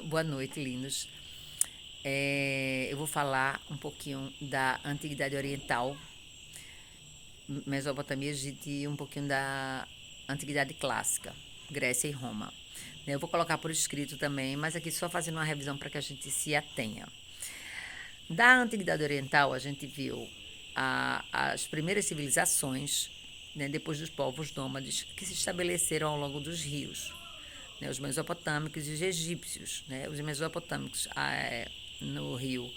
Boa noite, lindos. Eu vou falar um pouquinho da Antiguidade Oriental, Mesopotâmia, Egito e um pouquinho da Antiguidade Clássica, Grécia e Roma. Eu vou colocar por escrito também, mas aqui só fazendo uma revisão para que a gente se atenha. Da Antiguidade Oriental, a gente viu as primeiras civilizações, né, depois dos povos nômades que se estabeleceram ao longo dos rios, né, os mesopotâmicos e os egípcios. Né, os mesopotâmicos no rio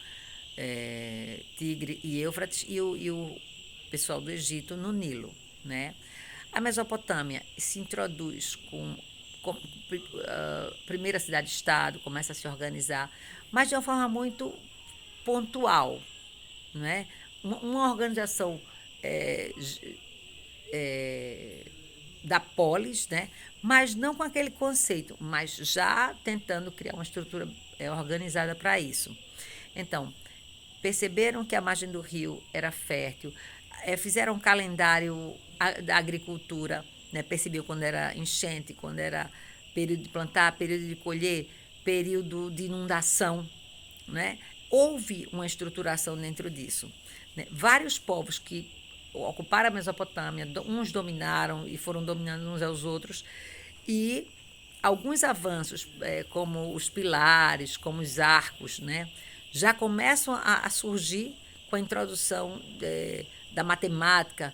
Tigre e Éufrates e o pessoal do Egito no Nilo. Né. A Mesopotâmia se introduz com primeira cidade-estado, começa a se organizar, mas de uma forma muito pontual, não é? Uma organização é, é, da polis, né? Mas não com aquele conceito, mas já tentando criar uma estrutura organizada para isso. Então, perceberam que a margem do rio era fértil, fizeram um calendário da agricultura, né? Percebiam quando era enchente, quando era período de plantar, período de colher, período de inundação, né? Houve uma estruturação dentro disso. Né? Vários povos que ocuparam a Mesopotâmia, uns dominaram e foram dominando uns aos outros, e alguns avanços, como os pilares, como os arcos, né, já começam a surgir com a introdução da matemática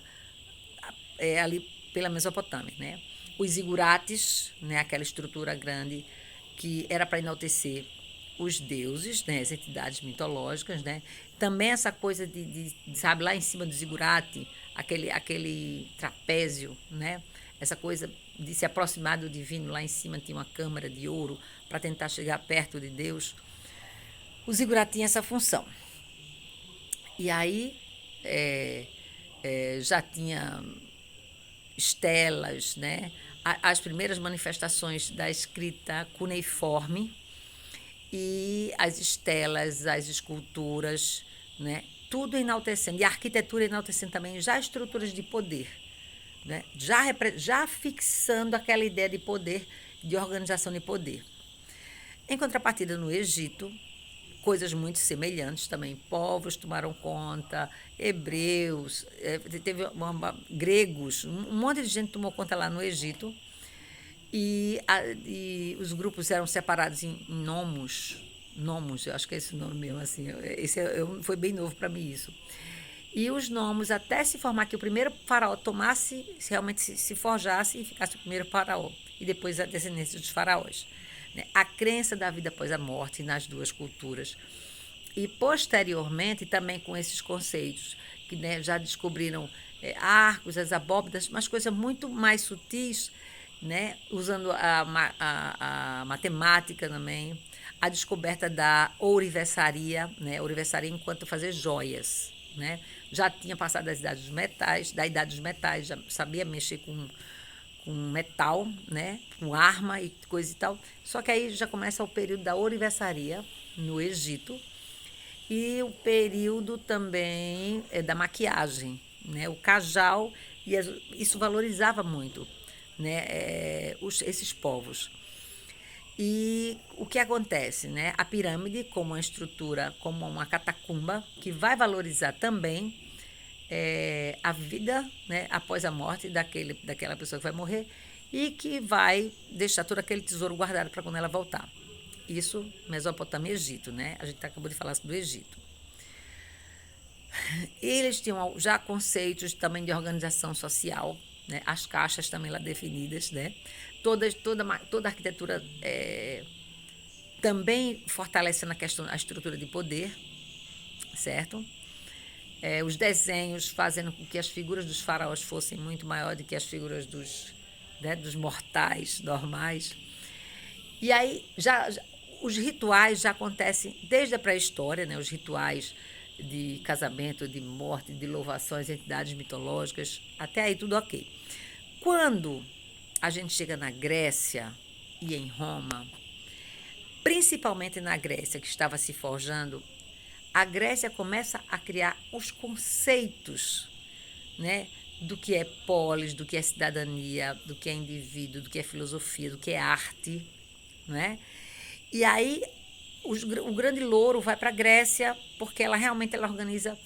ali pela Mesopotâmia. Né. Os zigurates, né, aquela estrutura grande que era para enaltecer os deuses, né, as entidades mitológicas, né? Também essa coisa sabe, lá em cima do zigurate, aquele trapézio, né? Essa coisa de se aproximar do divino, lá em cima tinha uma câmara de ouro para tentar chegar perto de Deus. O zigurate tinha essa função. E aí já tinha estelas, né? As primeiras manifestações da escrita cuneiforme, e as estelas, as esculturas, né? Tudo enaltecendo. E a arquitetura enaltecendo também já estruturas de poder, né? Já fixando aquela ideia de poder, de organização de poder. Em contrapartida, no Egito, coisas muito semelhantes também. Povos tomaram conta, hebreus, gregos, um monte de gente tomou conta lá no Egito. E os grupos eram separados em nomos, eu acho que é esse o nome mesmo, assim, foi bem novo para mim isso. E os nomos, até se formar que o primeiro faraó tomasse, realmente se forjasse e ficasse o primeiro faraó, e depois a descendência dos faraós. Né? A crença da vida após a morte nas duas culturas. E posteriormente, também com esses conceitos, que, né, já descobriram arcos, as abóbadas, mas coisas muito mais sutis, né, usando a matemática também, a descoberta da ourivesaria, né, ourivesaria enquanto fazer joias, né, já tinha passado da idade dos metais, já sabia mexer com metal, né, com arma e coisa e tal, só que aí já começa o período da ourivesaria no Egito, e o período também da maquiagem, né, o cajal, e isso valorizava muito, né, esses povos. E o que acontece? Né? A pirâmide, como uma estrutura, como uma catacumba, que vai valorizar também a vida, né, após a morte daquela pessoa que vai morrer, e que vai deixar todo aquele tesouro guardado para quando ela voltar. Isso, Mesopotâmia e Egito, né? A gente acabou de falar do Egito. Eles tinham já conceitos também de organização social, né? As caixas também lá definidas, né? Toda a arquitetura também fortalecendo a estrutura de poder, certo? Os desenhos fazendo com que as figuras dos faraós fossem muito maiores do que as figuras dos mortais normais. E aí os rituais já acontecem desde a pré-história, né? Os rituais de casamento, de morte, de louvação às entidades mitológicas, até aí tudo ok. Quando a gente chega na Grécia e em Roma, principalmente na Grécia, que estava se forjando, a Grécia começa a criar os conceitos, né, do que é polis, do que é cidadania, do que é indivíduo, do que é filosofia, do que é arte, né? E aí o grande louro vai para a Grécia, porque ela realmente ela organiza,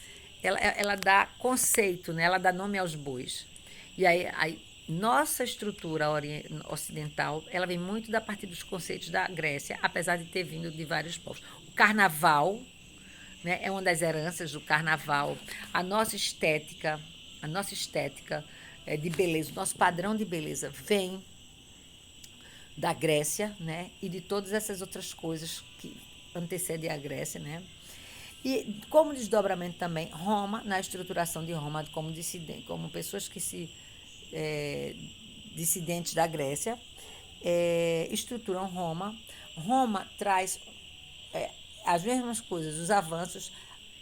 ela dá conceito, né? Ela dá nome aos bois. E aí nossa estrutura ocidental, ela vem muito da partir dos conceitos da Grécia, apesar de ter vindo de vários povos. O carnaval, né, é uma das heranças do carnaval. A nossa estética, a nossa estética de beleza, o nosso padrão de beleza vem da Grécia, né, e de todas essas outras coisas que antecedem a Grécia, né. E como desdobramento também, Roma, na estruturação de Roma, como dissidente, como pessoas que se é, dissidentes da Grécia, estruturam Roma. Roma traz é, as mesmas coisas, os avanços,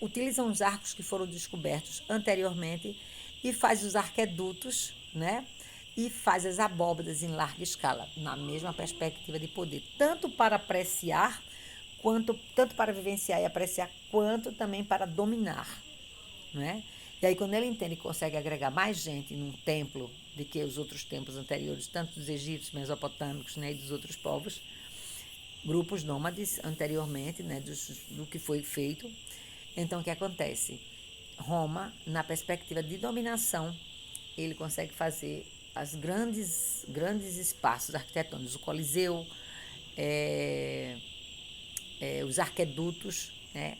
utilizam os arcos que foram descobertos anteriormente e faz os arquedutos, né? E faz as abóbadas em larga escala, na mesma perspectiva de poder, tanto para apreciar, tanto para vivenciar e apreciar, quanto também para dominar, né? E aí, quando ele entende que consegue agregar mais gente num templo do que os outros templos anteriores, tanto dos egípcios, mesopotâmicos, né, e dos outros povos, grupos nômades anteriormente, né, do que foi feito. Então, o que acontece? Roma, na perspectiva de dominação, ele consegue fazer as grandes espaços arquitetônicos, o Coliseu, os arquedutos, né?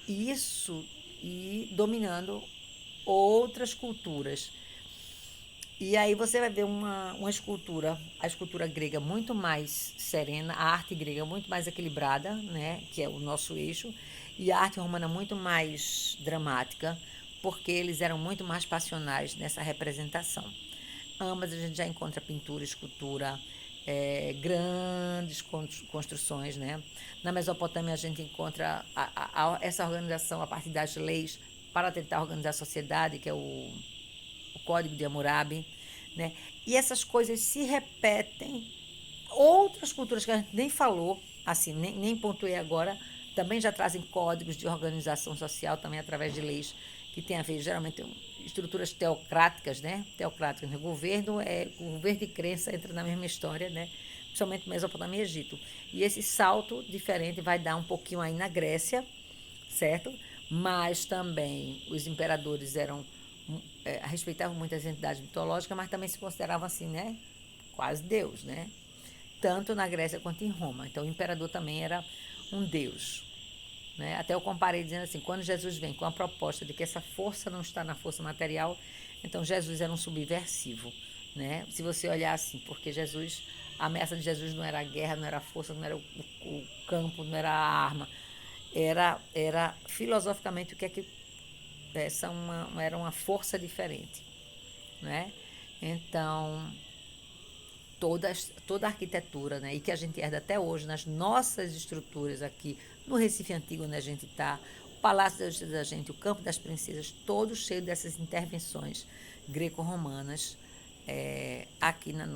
Isso e dominando outras culturas. E aí você vai ver uma escultura, a escultura grega muito mais serena, a arte grega muito mais equilibrada, né, que é o nosso eixo, e a arte romana muito mais dramática, porque eles eram muito mais passionais nessa representação. Ambas a gente já encontra pintura, escultura, grandes construções, né? Na Mesopotâmia a gente encontra essa organização a partir das leis para tentar organizar a sociedade, que é o Código de Hammurabi, né? E essas coisas se repetem. Outras culturas que a gente nem falou, assim, nem pontuei agora, também já trazem códigos de organização social, também através de leis que têm a ver, geralmente, estruturas teocráticas, né? Teocráticas. O governo de crença entra na mesma história, né? Principalmente Mesopotâmia e Egito. E esse salto diferente vai dar um pouquinho aí na Grécia, certo? Mas também os imperadores respeitavam muito as entidades mitológicas, mas também se consideravam assim, né? Quase Deus, né? Tanto na Grécia quanto em Roma. Então, o imperador também era um deus. Né? Até eu comparei dizendo assim, quando Jesus vem com a proposta de que essa força não está na força material, então Jesus era um subversivo. Né? Se você olhar assim, porque a ameaça de Jesus não era a guerra, não era a força, não era o campo, não era a arma, era filosoficamente o que é que era uma força diferente. Né? Então, toda a arquitetura, né, e que a gente herda até hoje nas nossas estruturas aqui no Recife Antigo, onde a gente está, o Palácio da Justiça da Gente, o Campo das Princesas, todo cheio dessas intervenções greco-romanas aqui no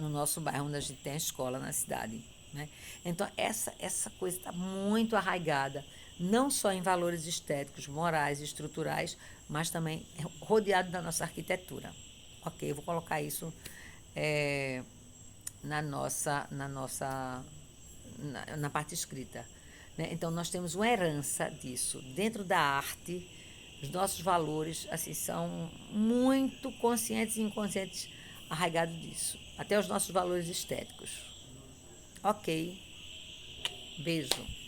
nosso bairro, onde a gente tem a escola na cidade. Né? Então, essa coisa está muito arraigada, não só em valores estéticos, morais e estruturais, mas também rodeado da nossa arquitetura. Ok, eu vou colocar isso é, na parte escrita. Né? Então, nós temos uma herança disso. Dentro da arte, os nossos valores assim, são muito conscientes e inconscientes arraigados disso. Até os nossos valores estéticos. Ok, beijo.